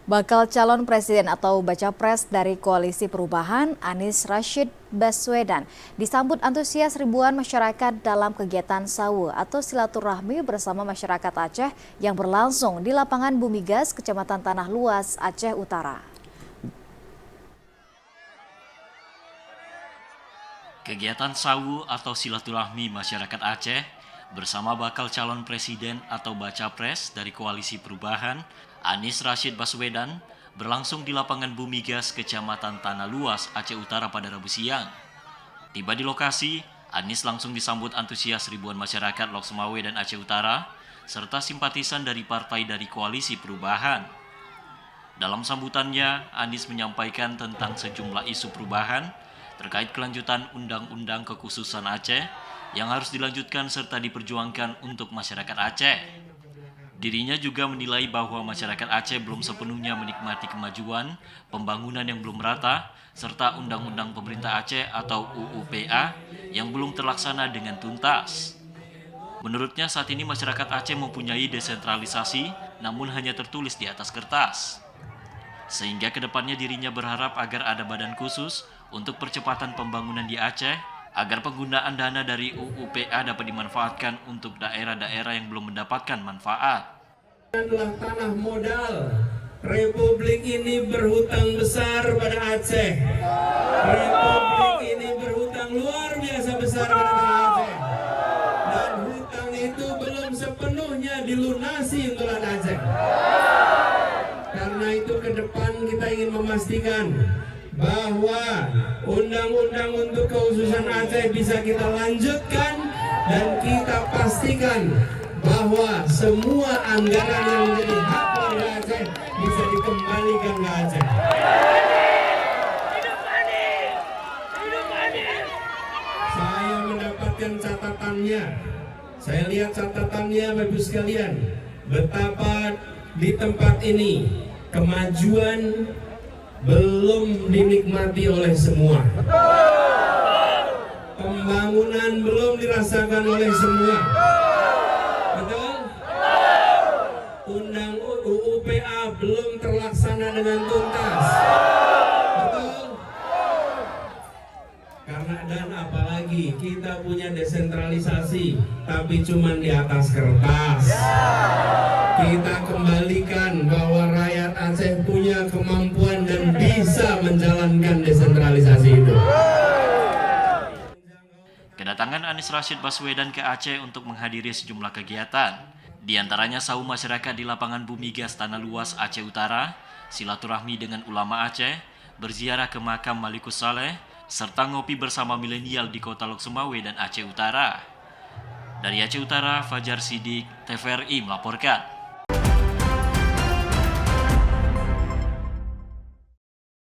Bakal calon presiden atau baca pres dari Koalisi Perubahan, Anies Rashid Baswedan, disambut antusias ribuan masyarakat dalam kegiatan Sawu atau silaturahmi bersama masyarakat Aceh yang berlangsung di lapangan Bumigas, Kecamatan Tanah Luas, Aceh Utara. Kegiatan Sawu atau silaturahmi masyarakat Aceh bersama bakal calon presiden atau baca pres dari Koalisi Perubahan, Anies Rashid Baswedan, berlangsung di lapangan Bumigas, Kecamatan Tanah Luas, Aceh Utara pada Rabu siang. Tiba di lokasi, Anies langsung disambut antusias ribuan masyarakat Lok Sumawe dan Aceh Utara, serta simpatisan dari partai dari Koalisi Perubahan. Dalam sambutannya, Anies menyampaikan tentang sejumlah isu perubahan terkait kelanjutan Undang-Undang Kekhususan Aceh yang harus dilanjutkan serta diperjuangkan untuk masyarakat Aceh. Dirinya juga menilai bahwa masyarakat Aceh belum sepenuhnya menikmati kemajuan, pembangunan yang belum merata, serta Undang-Undang Pemerintah Aceh atau UUPA yang belum terlaksana dengan tuntas. Menurutnya saat ini masyarakat Aceh mempunyai desentralisasi, namun hanya tertulis di atas kertas. Sehingga kedepannya dirinya berharap agar ada badan khusus untuk percepatan pembangunan di Aceh, agar penggunaan dana dari UUPA dapat dimanfaatkan untuk daerah-daerah yang belum mendapatkan manfaat. Adalah tanah modal. Republik ini berhutang besar pada Aceh. Republik ini berhutang luar biasa besar pada Aceh. Dan hutang itu belum sepenuhnya dilunasi untuk Aceh. Karena itu ke depan kita ingin memastikan bahwa undang-undang untuk kekhususan Aceh bisa kita lanjutkan dan kita pastikan bahwa semua anggaran yang menjadi hak warga Aceh bisa dikembalikan ke Aceh. Saya mendapatkan catatannya. Saya lihat catatannya Bapak-Ibu sekalian, betapa di tempat ini kemajuan belum dinikmati oleh semua. Pembangunan belum dirasakan oleh semua. Betul? Undang UUPA belum terlaksana dengan tuntas. Betul? Karena dan apalagi kita punya desentralisasi, tapi cuma di atas kertas. Kita kembalikan bahwa rakyat Aceh punya kemampuan dan bisa menjalankan desentralisasi itu. Kedatangan Anies Rashid Baswedan ke Aceh untuk menghadiri sejumlah kegiatan, di antaranya sawu masyarakat di lapangan Bumigas Tanah Luas Aceh Utara, silaturahmi dengan ulama Aceh, berziarah ke makam Malikus Saleh, serta ngopi bersama milenial di kota Lok Sumawe dan Aceh Utara. Dari Aceh Utara, Fajar Sidik, TVRI melaporkan.